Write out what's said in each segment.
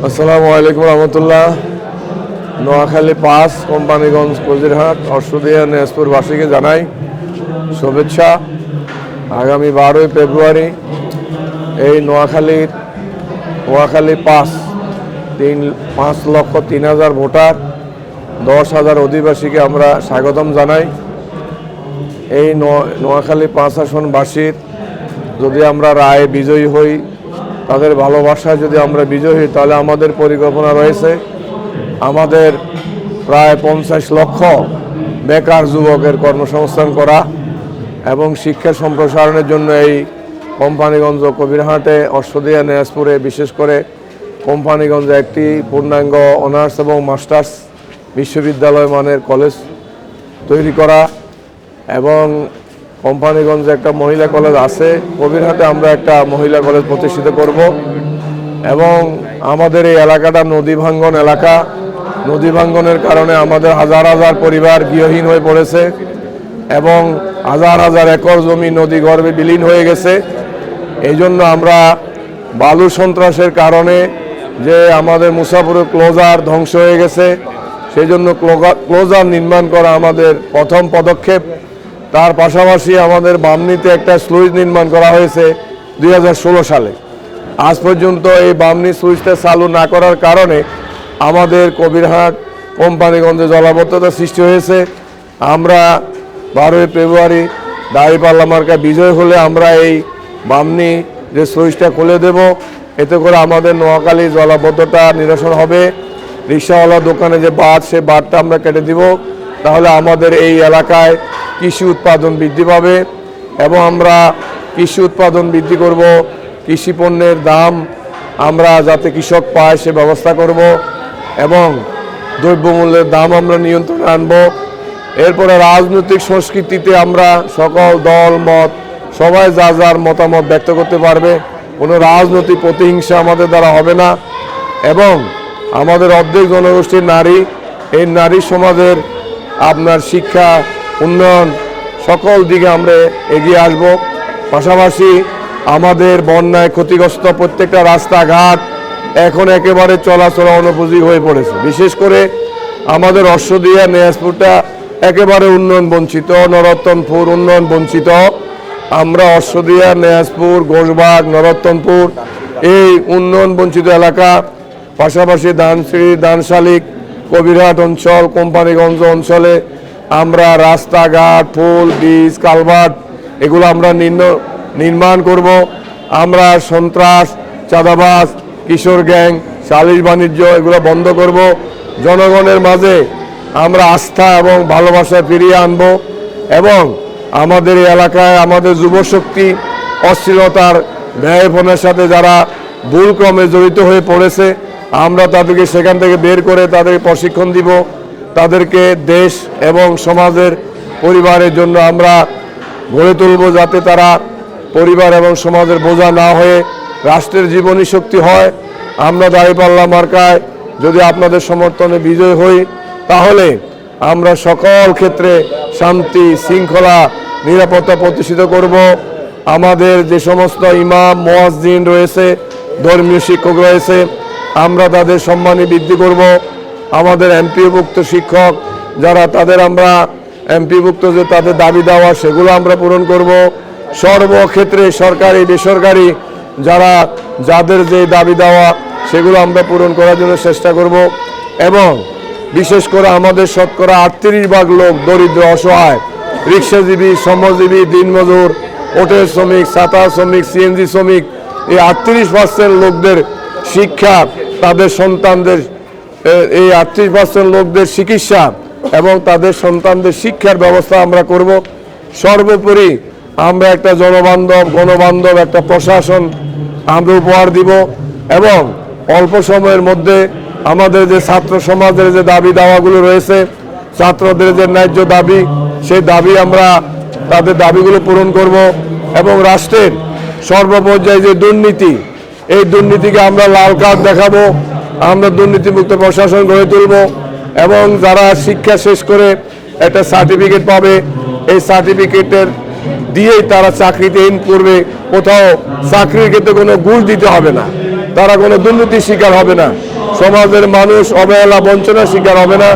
আসসালামু আলাইকুম রহমতুল্লাহ। নোয়াখালী পাস, কোম্পানিগঞ্জ, কজিরহাট, অশ্বদিয়া, নেসপুরবাসীকে জানাই শুভেচ্ছা। আগামী 12ই ফেব্রুয়ারি এই নোয়াখালী পাস 5,03,000 ভোটার, 10,000 অধিবাসীকে আমরা স্বাগতম জানাই। এই নোয়াখালী 5 আসনবাসীর যদি আমরা রায়ে বিজয়ী হই, তাদের ভালোবাসায় যদি আমরা বিজয়ী হই, তাহলে আমাদের পরিকল্পনা রয়েছে আমাদের প্রায় 50 লক্ষ বেকার যুবকের কর্মসংস্থান করা এবং শিক্ষা সম্প্রসারণের জন্য এই কোম্পানিগঞ্জ, কবিরহাটে, অশ্বদিয়া, নেসপুরে, বিশেষ করে কোম্পানিগঞ্জে একটি পূর্ণাঙ্গ অনার্স এবং মাস্টার্স বিশ্ববিদ্যালয় মানের কলেজ তৈরি করা এবং কোম্পানিগঞ্জে একটা মহিলা কলেজ আছে, কবিরহাটে আমরা একটা মহিলা কলেজ প্রতিষ্ঠিত করব এবং আমাদের এই এলাকাটা নদী ভাঙ্গন এলাকা। নদী ভাঙ্গনের কারণে আমাদের হাজার হাজার পরিবার গৃহহীন হয়ে পড়েছে এবং হাজার হাজার একর জমি নদী গর্ভে বিলীন হয়ে গেছে। এই জন্য আমরা বালু সন্ত্রাসের কারণে যে আমাদের মুসাফুরের ক্লোজার ধ্বংস হয়ে গেছে, সেই জন্য ক্লোজার নির্মাণ করা আমাদের প্রথম পদক্ষেপ। তার পাশাপাশি আমাদের বামনিতে একটা স্লুইস নির্মাণ করা হয়েছে 2016 সালে। আজ পর্যন্ত এই বামনি স্লুইসটা চালু না করার কারণে আমাদের কবিরহাট, কোম্পানিগঞ্জে জলাবদ্ধতা সৃষ্টি হয়েছে। আমরা 12ই ফেব্রুয়ারি দাঁড়িপাল্লা মার্কা বিজয় হলে আমরা এই বামনি যে স্লুইসটা খুলে দেব, এতে করে আমাদের নোয়াখালী জলাবদ্ধতা নিরসন হবে। রিক্সাওয়ালা দোকানে যে বাঁধ, সে বাঁধটা আমরা কেটে দিব, তাহলে আমাদের এই এলাকায় কৃষি উৎপাদন বৃদ্ধি পাবে এবং আমরা কৃষি উৎপাদন বৃদ্ধি করব। কৃষি পণ্যের দাম আমরা যাতে কৃষক পায় সে ব্যবস্থা করব এবং দ্রব্যমূল্যের দাম আমরা নিয়ন্ত্রণে আনব। এরপরে রাজনৈতিক সংস্কৃতিতে আমরা সকল দল মত সবাই যা যার মতামত ব্যক্ত করতে পারবে, কোনো রাজনৈতিক প্রতিহিংসা আমাদের দ্বারা হবে না এবং আমাদের অর্ধেক জনগোষ্ঠীর নারী, এই নারী সমাজের আপনার শিক্ষা, উন্নয়ন সকল দিকে আমরা এগিয়ে আসব। পাশাপাশি আমাদের বন্যায় ক্ষতিগ্রস্ত প্রত্যেকটা রাস্তাঘাট এখন একেবারে চলাচল অনুপযোগী হয়ে পড়েছে। বিশেষ করে আমাদের অশ্বদিয়া, নেসপুরটা একেবারে উন্নয়ন বঞ্চিত, নরোত্তমপুর উন্নয়ন বঞ্চিত। আমরা অশ্বদিয়া, নেসপুর, ঘোষবাগ, নরোত্তমপুর এই উন্নয়ন বঞ্চিত এলাকা, পাশাপাশি দানশ্রী, দানশালিক, কবিরহাট অঞ্চল, কোম্পানিগঞ্জ অঞ্চলে আমরা রাস্তাঘাট, পুল, ব্রিজ, কালভার্ট এগুলো আমরা নির্মাণ করব। আমরা সন্ত্রাস, চাঁদাবাজ, কিশোর গ্যাং, সালিশ বাণিজ্য এগুলো বন্ধ করব। জনগণের মাঝে আমরা আস্থা এবং ভালোবাসা ফিরিয়ে আনব এবং আমাদের এই এলাকায় আমাদের যুবশক্তি অশ্লীলতার ব্যয়পনের সাথে যারা ভুলক্রমে জড়িত হয়ে পড়েছে, আমরা তাদেরকে সেখান থেকে বের করে তাদেরকে প্রশিক্ষণ দিব। তাদেরকে দেশ এবং সমাজের পরিবারের জন্য আমরা গড়ে তুলব, যাতে তারা পরিবার এবং সমাজের বোঝা না হয়ে রাষ্ট্রের জীবনী শক্তি হয়। আমরা দাঁড়িপাল্লা মার্কায় যদি আপনাদের সমর্থনে বিজয় হই, তাহলে আমরা সকল ক্ষেত্রে শান্তি, শৃঙ্খলা, নিরাপত্তা প্রতিষ্ঠিত করব। আমাদের যে সমস্ত ইমাম, মুয়াজ্জিন রয়েছে, ধর্মীয় শিক্ষক রয়েছে, আমরা তাদের সম্মানী বৃদ্ধি করব। আমাদের এমপিওভুক্ত শিক্ষক যারা, তাদের আমরা এমপিভুক্ত যে তাদের দাবি দেওয়া সেগুলো আমরা পূরণ করব। সর্বক্ষেত্রে সরকারি বেসরকারি যাদের যে দাবি দেওয়া সেগুলো আমরা পূরণ করার জন্য চেষ্টা করব এবং বিশেষ করে আমাদের শতকরা 38% লোক দরিদ্র, অসহায়, রিক্সাজীবী, শ্রমজীবী, দিনমজুর, হোটেল শ্রমিক, ছাতা শ্রমিক, সিএনজি শ্রমিক, এই 38% লোকদের শিক্ষা, তাদের সন্তানদের এই 38% লোকদের চিকিৎসা এবং তাদের সন্তানদের শিক্ষার ব্যবস্থা আমরা করব। সর্বোপরি আমরা একটা গণবান্ধব একটা প্রশাসন আমরা উপহার দিব এবং অল্প সময়ের মধ্যে আমাদের যে ছাত্র সমাজের যে দাবি দাওয়াগুলো রয়েছে, ছাত্রদের যে ন্যায্য দাবি, সেই দাবি আমরা তাদের দাবিগুলো পূরণ করব এবং রাষ্ট্রের সর্বপর্যায়ে যে দুর্নীতি, এই দুর্নীতিকে আমরা লাল কার্ড দেখাবো। আমরা দুর্নীতিমুক্ত প্রশাসন গড়ে তুলব এবং যারা শিক্ষা শেষ করে একটা সার্টিফিকেট পাবে, এই সার্টিফিকেটের দিয়েই তারা চাকরিতে ইন করবে। কোথাও চাকরির ক্ষেত্রে কোনো ঘুষ দিতে হবে না। তারা কোনো দুর্নীতির শিকার হবে না, সমাজের মানুষ অবহেলা বঞ্চনার শিকার হবে না।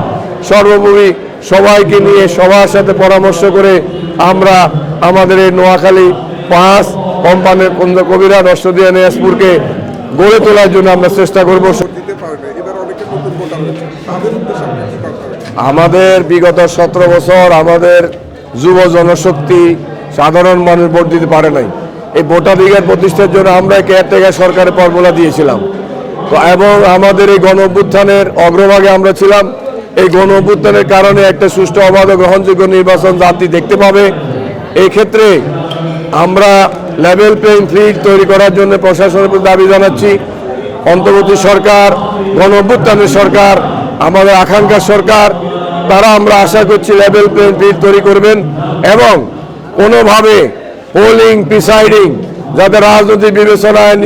সর্বোপরি সবাইকে নিয়ে সবার সাথে পরামর্শ করে আমরা আমাদের এই নোয়াখালী 5 কোম্পানির কবিরা নরসিংদী দিনাজপুরকে গড়ে তোলার জন্য আমরা চেষ্টা করব। আমাদের বিগত 17 বছর আমাদের যুব জনশক্তি সাধারণ মানুষ ভোট দিতে পারে নাই। এই ভোটাধিকার প্রতিষ্ঠার জন্য আমরা কেয়ারটেকার সরকারের ফর্মুলা দিয়েছিলাম তো, এবং আমাদের এই গণ অভ্যুত্থানের অগ্রভাগে আমরা ছিলাম। এই গণ অভ্যুত্থানের কারণে একটা সুষ্ঠু অবাধ ও গ্রহণযোগ্য নির্বাচন জাতি দেখতে পাবে। এই ক্ষেত্রে আমরা লেভেল প্লেইং ফিল্ড তৈরি করার জন্য প্রশাসনের প্রতি দাবি জানাচ্ছি। অন্তর্বর্তী সরকার, গণ অভ্যুত্থানের সরকার, আমাদের আকাঙ্ক্ষার সরকার, তারা আমরা আশা করছি লেভেল প্লেইং ফিল্ড তৈরি করবেন এবং কোনোভাবে পোলিং প্রিসাইডিং যাতে রাজনৈতিক বিবেচনায়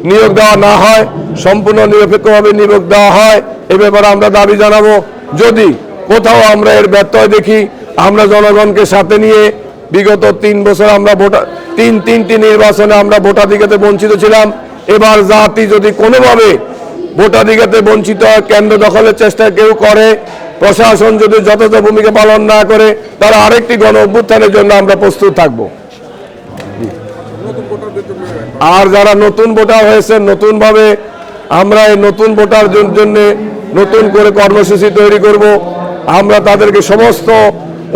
নিয়োগ দেওয়া না হয়, সম্পূর্ণ নিরপেক্ষভাবে নিয়োগ দেওয়া হয়, এ ব্যাপারে আমরা দাবি জানাবো। যদি কোথাও আমরা এর ব্যত্যয় দেখি, আমরা জনগণকে সাথে নিয়ে বিগত 3 বছর আমরা তিনটি নির্বাচনে আমরা ভোটাধিকারে বঞ্চিত ছিলাম। এবার জাতি যদি কোনোভাবে ভোটাধিকারে বঞ্চিত কেন্দ্র দখলের চেষ্টা কেউ করে, প্রশাসন যদি যথাযথ ভূমিকা পালন না করে, তারা আরেকটি গণ অভ্যুত্থানের জন্য আমরা প্রস্তুত থাকব। আর যারা নতুন ভোটার হয়েছে, নতুনভাবে আমরা এই নতুন ভোটারদের জন্য নতুন করে কর্মসূচি তৈরি করব। আমরা তাদেরকে সমস্ত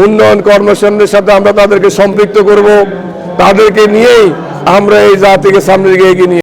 উন্নয়ন কর্মসূচির সাথে আমরা তাদেরকে সম্পৃক্ত করব। তাদেরকে নিয়েই আমরা এই জাতিকে সামনে এগিয়ে নিয়ে